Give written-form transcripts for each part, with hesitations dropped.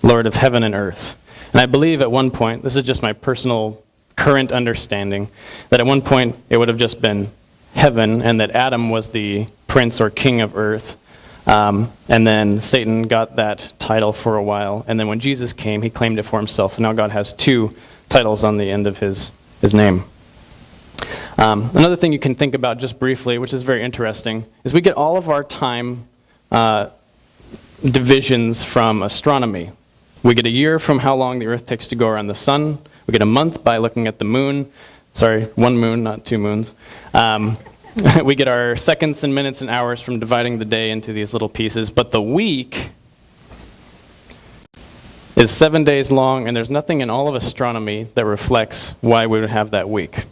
Lord of heaven and earth. And I believe at one point, this is just my personal current understanding, that at one point it would have just been heaven, and that Adam was the prince or king of earth. And then Satan got that title for a while. And then when Jesus came, he claimed it for himself. And now God has two titles on the end of his name. Another thing you can think about just briefly, which is very interesting, is we get all of our time divisions from astronomy. We get a year from how long the earth takes to go around the sun. We get a month by looking at the moon. Sorry, one moon, not two moons. We get our seconds and minutes and hours from dividing the day into these little pieces. But the week is 7 days long, and there's nothing in all of astronomy that reflects why we would have that week.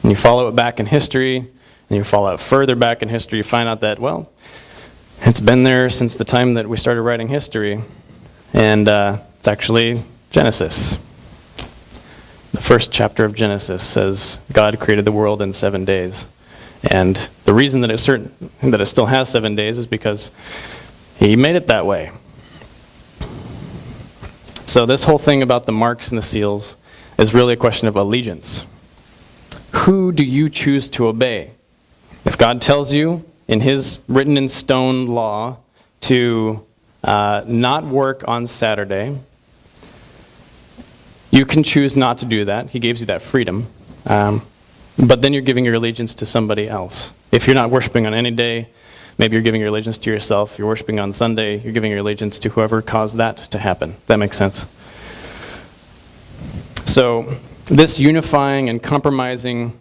And you follow it back in history, and you follow it further back in history, you find out that, well, it's been there since the time that we started writing history. And it's actually Genesis. The first chapter of Genesis says God created the world in 7 days. And the reason that it still has 7 days is because he made it that way. So this whole thing about the marks and the seals is really a question of allegiance. Who do you choose to obey? If God tells you in his written in stone law to not work on Saturday, you can choose not to do that. He gives you that freedom. But then you're giving your allegiance to somebody else. If you're not worshiping on any day, maybe you're giving your allegiance to yourself. If you're worshiping on Sunday, you're giving your allegiance to whoever caused that to happen. That makes sense? So this unifying and compromising,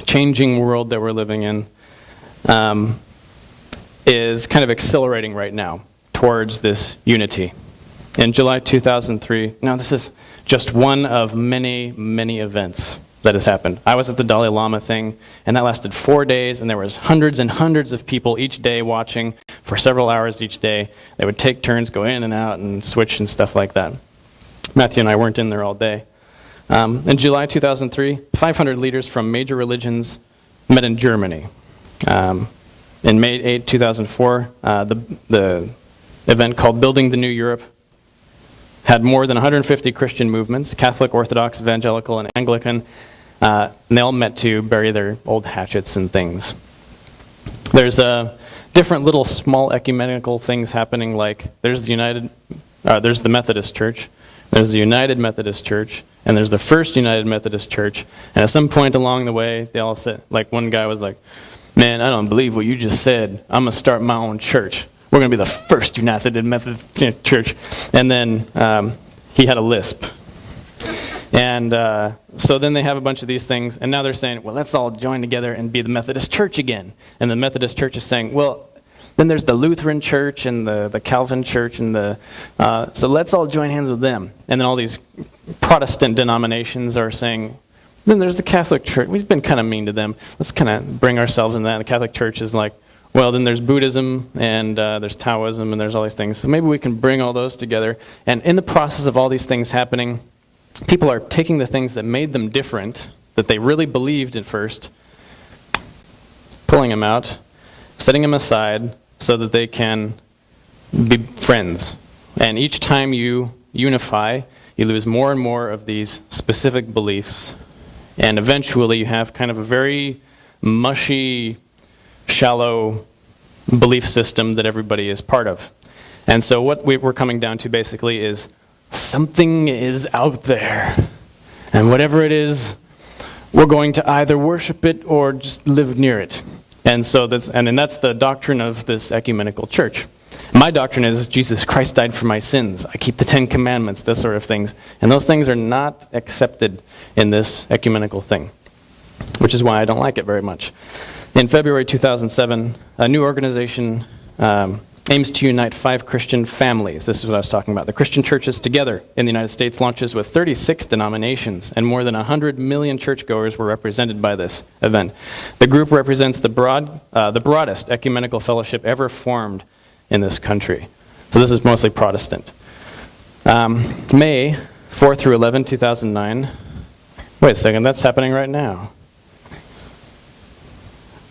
changing world that we're living in is kind of accelerating right now towards this unity. In July 2003, now this is just one of many, many events that has happened. I was at the Dalai Lama thing, and that lasted 4 days, and there was hundreds and hundreds of people each day watching for several hours each day. They would take turns, go in and out, and switch and stuff like that. Matthew and I weren't in there all day. In July 2003, 500 leaders from major religions met in Germany. In May 8, 2004, the event called Building the New Europe had more than 150 Christian movements, Catholic, Orthodox, Evangelical, and Anglican, and they all met to bury their old hatchets and things. There's different little small ecumenical things happening, like there's the Methodist Church, there's the United Methodist Church, and there's the First United Methodist Church, and at some point along the way, they all said, like one guy was like, "Man, I don't believe what you just said. I'm going to start my own church. We're going to be the First United Methodist Church." And then he had a lisp. And so then they have a bunch of these things, and now they're saying, well, let's all join together and be the Methodist Church again. And the Methodist Church is saying, well, then there's the Lutheran Church and the Calvin Church, and so let's all join hands with them. And then all these Protestant denominations are saying, then there's the Catholic Church. We've been kind of mean to them. Let's kind of bring ourselves into that. And the Catholic Church is like, well, then there's Buddhism, and there's Taoism, and there's all these things. So maybe we can bring all those together. And in the process of all these things happening, people are taking the things that made them different, that they really believed at first, pulling them out, setting them aside so that they can be friends. And each time you unify, you lose more and more of these specific beliefs. And eventually you have kind of a very mushy, shallow belief system that everybody is part of. And so what we're coming down to basically is something is out there. And whatever it is, we're going to either worship it or just live near it. And so that's the doctrine of this ecumenical church. My doctrine is Jesus Christ died for my sins. I keep the 10 Commandments, this sort of things. And those things are not accepted in this ecumenical thing, which is why I don't like it very much. In February 2007, a new organization aims to unite 5 Christian families. This is what I was talking about. The Christian churches together in the United States launches with 36 denominations, and more than 100 million churchgoers were represented by this event. The group represents the broadest ecumenical fellowship ever formed in this country. So this is mostly Protestant. May 4 through 11, 2009. Wait a second, that's happening right now.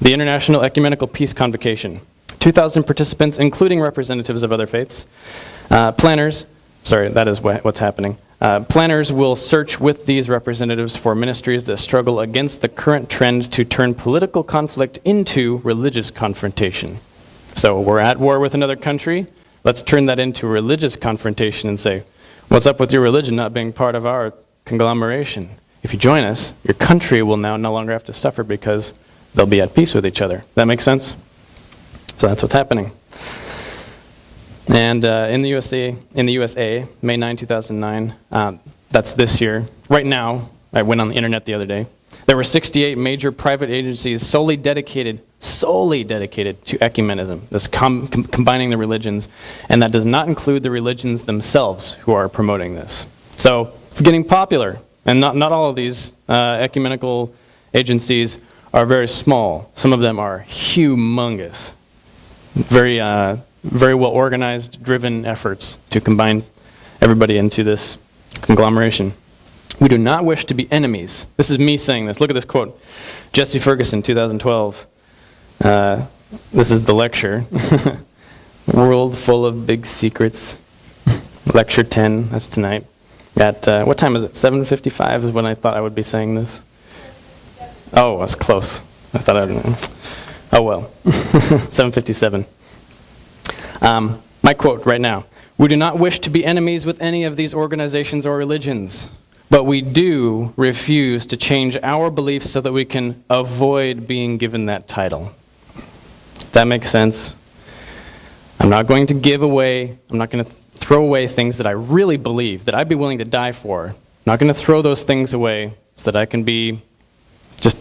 The International Ecumenical Peace Convocation. 2,000 participants, including representatives of other faiths, planners, Sorry, that is what's happening. Planners will search with these representatives for ministries that struggle against the current trend to turn political conflict into religious confrontation. So we're at war with another country. Let's turn that into religious confrontation and say, what's up with your religion not being part of our conglomeration? If you join us, your country will now no longer have to suffer because they'll be at peace with each other. That makes sense? So that's what's happening. And in the USA, May 9, 2009, that's this year. Right now, I went on the internet the other day. There were 68 major private agencies solely dedicated to ecumenism, this combining the religions, and that does not include the religions themselves who are promoting this. So it's getting popular, and not all of these ecumenical agencies are very small. Some of them are humongous, very well organized, driven efforts to combine everybody into this conglomeration. We do not wish to be enemies. This is me saying this. Look at this quote. Jesse Ferguson, 2012. This is the lecture. World full of big secrets. Lecture 10, that's tonight. At, what time is it? 7:55 is when I thought I would be saying this. Oh, I was close. I thought I'd, oh well. 7:57. My quote right now. We do not wish to be enemies with any of these organizations or religions, but we do refuse to change our beliefs so that we can avoid being given that title. That makes sense? I'm not going to give away, I'm not going to throw away things that I really believe, that I'd be willing to die for. I'm not going to throw those things away so that I can be just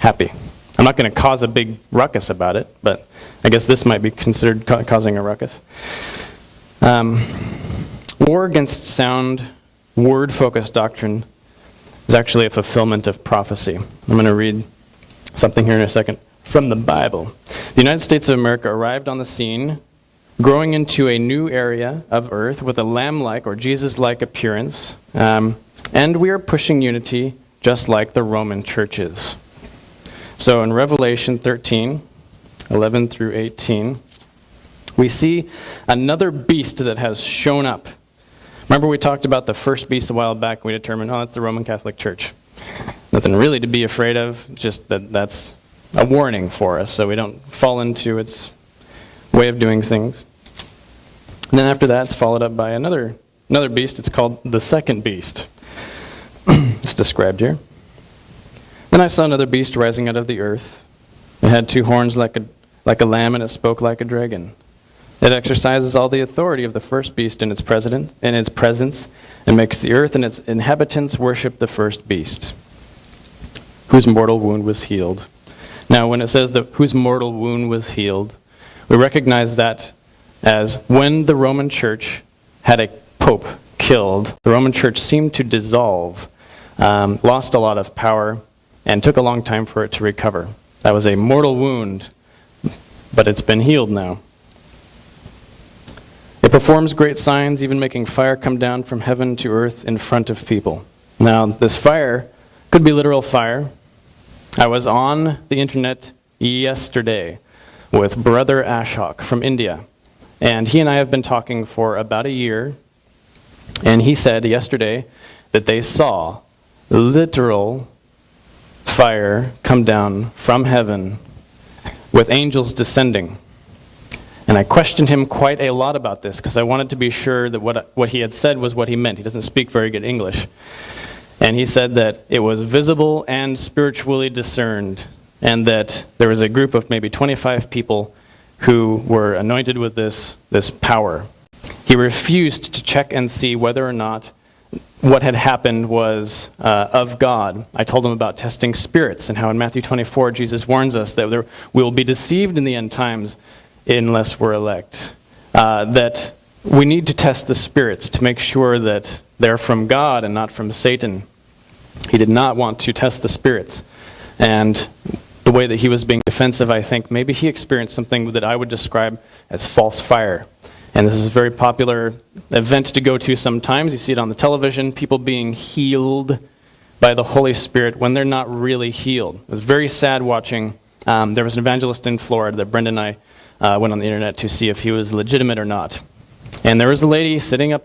happy. I'm not going to cause a big ruckus about it, but I guess this might be considered causing a ruckus. War against sound, word-focused doctrine is actually a fulfillment of prophecy. I'm going to read something here in a second from the Bible. The United States of America arrived on the scene, growing into a new area of earth with a lamb-like or Jesus-like appearance, and we are pushing unity just like the Roman churches. So in Revelation 13, 11 through 18, we see another beast that has shown up. Remember we talked about the first beast a while back, and we determined, oh, that's the Roman Catholic Church. Nothing really to be afraid of, just that's a warning for us so we don't fall into its way of doing things. And then after that, it's followed up by another beast. It's called the second beast. It's described here. Then I saw another beast rising out of the earth. It had two horns like a lamb, and it spoke like a dragon. It exercises all the authority of the first beast in its presence, and makes the earth and its inhabitants worship the first beast, whose mortal wound was healed. Now, when it says whose mortal wound was healed, we recognize that as when the Roman Church had a pope killed, the Roman Church seemed to dissolve, lost a lot of power, and took a long time for it to recover. That was a mortal wound, but it's been healed now. It performs great signs, even making fire come down from heaven to earth in front of people. Now, this fire could be literal fire. I was on the internet yesterday with Brother Ashok from India, and he and I have been talking for about a year, and he said yesterday that they saw literal fire come down from heaven with angels descending. And I questioned him quite a lot about this because I wanted to be sure that what he had said was what he meant. He doesn't speak very good English. And he said that it was visible and spiritually discerned, and that there was a group of maybe 25 people who were anointed with this power. He refused to check and see whether or not what had happened was of God. I told him about testing spirits and how in Matthew 24 Jesus warns us that we will be deceived in the end times unless we're elect. That we need to test the spirits to make sure that they're from God and not from Satan. He did not want to test the spirits. And the way that he was being defensive, I think, maybe he experienced something that I would describe as false fire. And this is a very popular event to go to sometimes. You see it on the television, people being healed by the Holy Spirit when they're not really healed. It was very sad watching. There was an evangelist in Florida that Brenda and I went on the internet to see if he was legitimate or not. And there was a lady sitting up